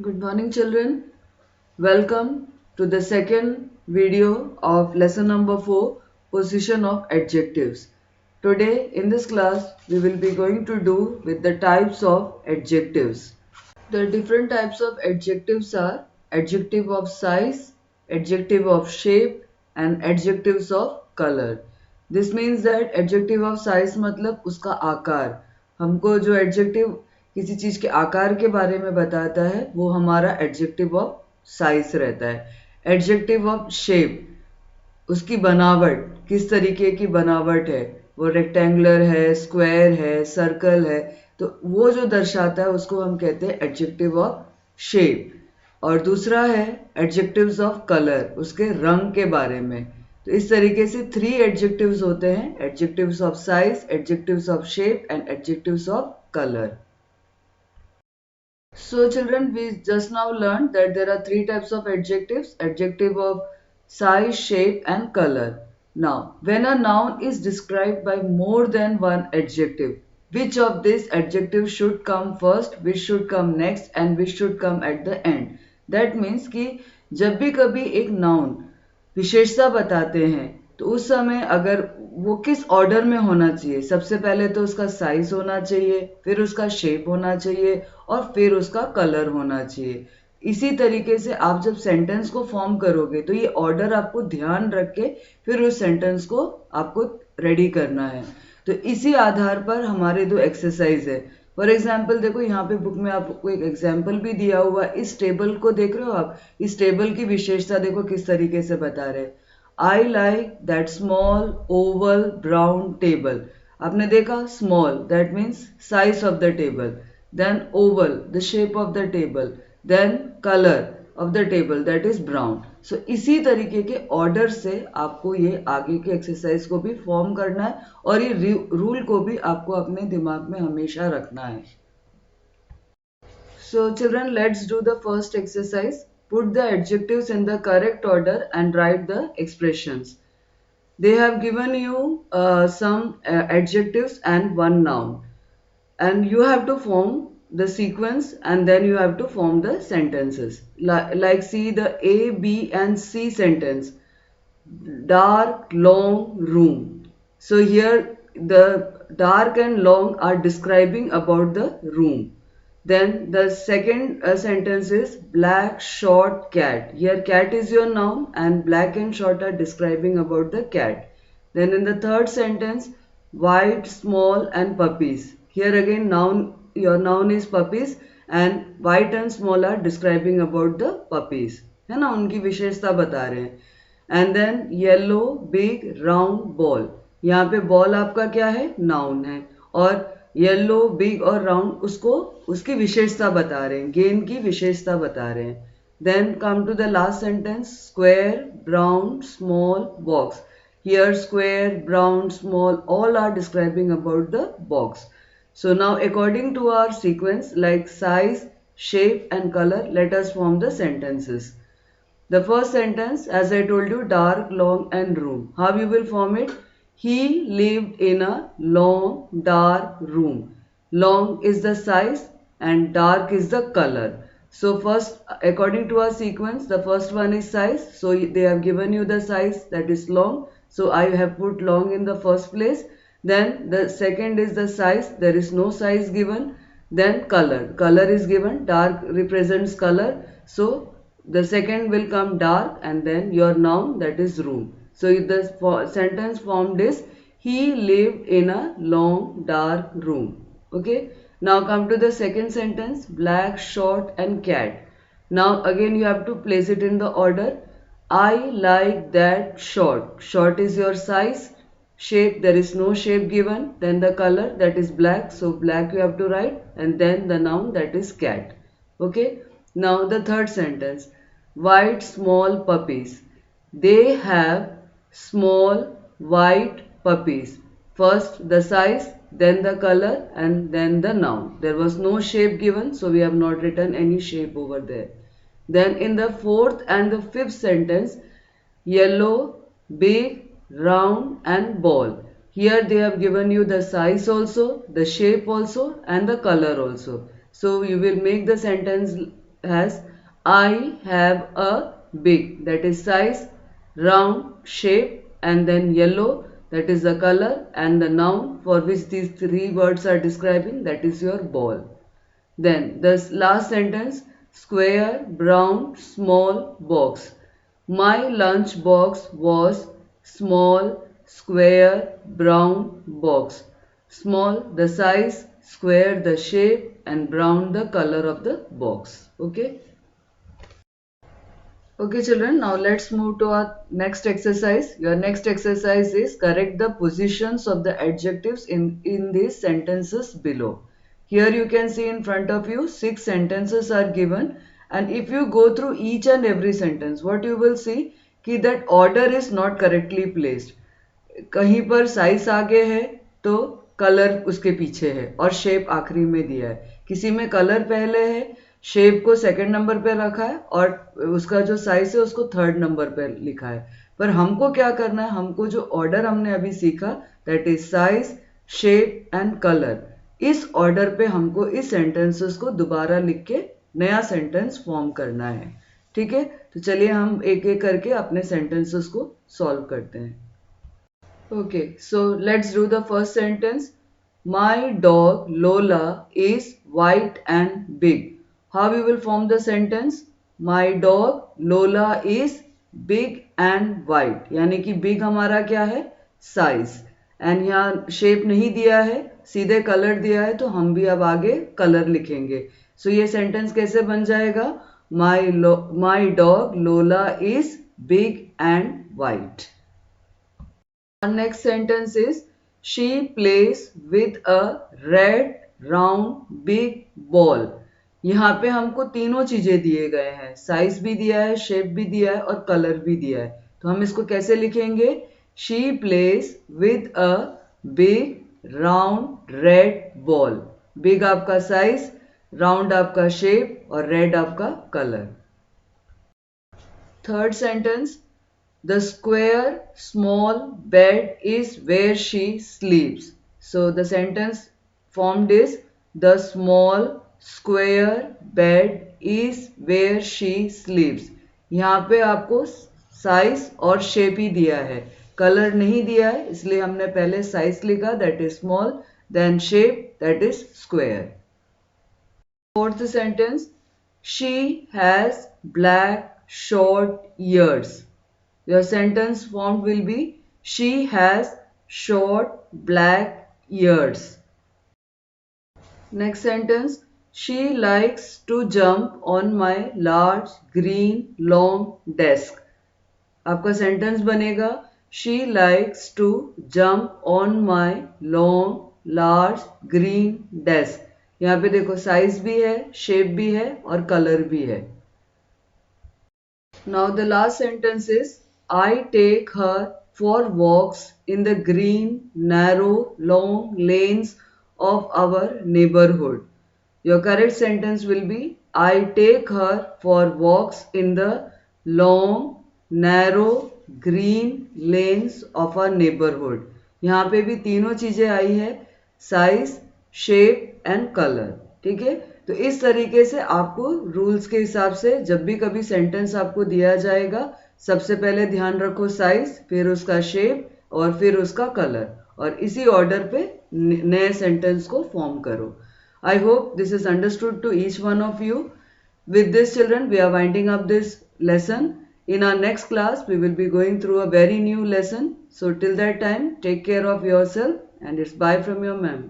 Good morning, children. Welcome to the second video of lesson number 4, Position of Adjectives. Today in this class, we will be going to do with the types of adjectives. The different types of adjectives are adjective of size, adjective of shape and adjectives of color. This means that adjective of size मतलब उसका आकार. हमको जो adjective किसी चीज के आकार के बारे में बताता है वो हमारा adjective of size रहता है. Adjective of shape उसकी बनावट किस तरीके की बनावट है, वो रेक्टेंगुलर है, स्क्वायर है, सर्कल है, तो वो जो दर्शाता है उसको हम कहते हैं एडजेक्टिव ऑफ शेप. और दूसरा है एडजेक्टिव्स ऑफ कलर, उसके रंग के बारे में. तो इस तरीके से 3 एडजेक्टिव्स होते हैं: adjectives of size, adjectives of shape and adjectives of colour. So children, we just now learned that there are 3 types of adjectives: adjective of size, shape and color. Now, when a noun is described by more than one adjective, which of these adjectives should come first, which should come next and which should come at the end? That means कि जब भी कभी एक noun विशेषता बताते हैं तो उस समय अगर वो किस ऑर्डर में होना चाहिए, सबसे पहले तो उसका साइज होना चाहिए, फिर उसका शेप होना चाहिए और फिर उसका कलर होना चाहिए. इसी तरीके से आप जब सेंटेंस को फॉर्म करोगे तो ये ऑर्डर आपको ध्यान रख के फिर उस सेंटेंस को आपको रेडी करना है. तो इसी आधार पर हमारे 2 एक्सरसाइज है. फॉर एग्जाम्पल देखो, यहाँ पे बुक में आपको एक एग्जाम्पल भी दिया हुआ. इस टेबल को देख रहे हो आप, इस टेबल की विशेषता देखो किस तरीके से बता रहे. I like that small Oval brown table. आपने देखा small that means size of the table, then oval, the shape of the table, then color of the table, that is brown. So इसी तरीके के ऑर्डर से आपको ये आगे के एक्सरसाइज को भी फॉर्म करना है और ये रूल को भी आपको अपने दिमाग में हमेशा रखना है. So children, let's do the first exercise. Put the adjectives in the correct order and write the expressions. They have given you some adjectives and one noun, and you have to form the sequence and then you have to form the sentences. Like see the A, B and C sentence. Dark, long room. So here the dark and long are describing about the room. Then the second sentence is black short cat. Here cat is your noun and black and short are describing about the cat. Then in the third sentence, white, small and puppies. Here again noun, your noun is puppies and white and small are describing about the puppies. है ना, उनकी विशेषता बता रहे हैं. And then yellow big round ball. यहाँ पे ball आपका क्या है, नाउन है, और येलो बिग और राउंड उसको उसकी विशेषता बता रहे हैं, गेंद की विशेषता बता रहे हैं. Then come to the last sentence, square brown small box. Here square brown small all are describing about the box. So now according to our sequence like size, shape and color, let us form the sentences. The first sentence, as I told you, dark, long and room. How you will form it? He lived in a long, dark room. Long is the size and dark is the color. So first, according to our sequence, the first one is size. So they have given you the size, that is long. So I have put long in the first place. Then the second is the size, there is no size given. Then color, color is given, dark represents color. So the second will come dark and then your noun, that is room. So the sentence formed is he lived in a long dark room. Okay, now come to the second sentence, black short and cat. Now again you have to place it in the order. I like that short. Short is your size. Shape, there is no shape given. Then the color, that is black, so black you have to write, and then the noun, that is cat. Okay, now the third sentence, white small puppies. They have small white puppies. First the size, then the color and then the noun. There was no shape given, so we have not written any shape over there. Then in the fourth and the fifth sentence, yellow big round and ball. Here they have given you the size also, the shape also and the color also. So you will make the sentence has I have a big, that is size, round, shape, and then yellow, that is the color, and the noun for which these three words are describing, that is your ball. Then the last sentence, square, brown, small box. My lunch box was small, square, brown box. Small the size, square the shape, and brown the color of the box. Okay. Okay children, now let's move to our next exercise. Your next exercise is correct the positions of the adjectives in these sentences below. Here you can see in front of you 6 sentences are given, and if you go through each and every sentence, what you will see कि that order is not correctly placed. कहीं पर size आगे है तो colour उसके पीछे है और शेप आखिरी में दिया है, किसी में कलर पहले है, शेप को सेकंड नंबर पे रखा है और उसका जो साइज है उसको थर्ड नंबर पे लिखा है. पर हमको क्या करना है, हमको जो ऑर्डर हमने अभी सीखा that is size, shape and colour, इस ऑर्डर पे हमको इस सेंटेंसेस को दोबारा लिख के नया सेंटेंस फॉर्म करना है. ठीक है, तो चलिए हम एक एक करके अपने सेंटेंसेस को सॉल्व करते हैं. Okay, so let's do the first sentence. My dog Lola is white and big. How we will form the sentence? My dog Lola is big and white. यानी कि big हमारा क्या है? Size. And यहाँ shape नहीं दिया है, सीधे color दिया है, तो हम भी अब आगे color लिखेंगे. So ये sentence कैसे बन जाएगा? My dog Lola is big and white. Our next sentence is she plays with a red round big ball. यहाँ पे हमको तीनों चीजें दिए गए हैं, साइज भी दिया है, शेप भी दिया है और कलर भी दिया है. तो हम इसको कैसे लिखेंगे? She plays with a big round red ball. Big आपका साइज, round आपका शेप और red आपका colour. Third sentence, the square small bed is where she sleeps. So the sentence formed is the small square bed is where she sleeps. यहाँ पे आपको size और shape ही दिया है, कलर नहीं दिया है, इसलिए हमने पहले साइज लिखा that is small, then shape that is square. Fourth sentence, she has black short ears. Your sentence form will be she has short black ears. Next sentence, she likes to jump on my large green long desk. आपका sentence बनेगा she likes to jump on my long large green desk. यहाँ पे देखो size भी है, shape भी है और कलर भी है. Now the last sentence is I take her for walks in the green, narrow, long lanes of our neighborhood. Your correct sentence will be I take her for walks in the long, narrow, green lanes of our neighborhood. यहाँ पे भी तीनों चीजें आई है, size, shape and colour. ठीक है, तो इस तरीके से आपको रूल्स के हिसाब से जब भी कभी सेंटेंस आपको दिया जाएगा, सबसे पहले ध्यान रखो साइज, फिर उसका शेप और फिर उसका कलर, और इसी ऑर्डर पे नए सेंटेंस को फॉर्म करो. I hope this is understood to each one of you. With this children we are winding up this lesson. In our next class we will be going through a very new lesson. So till that time, take care of yourself and it's bye from your ma'am.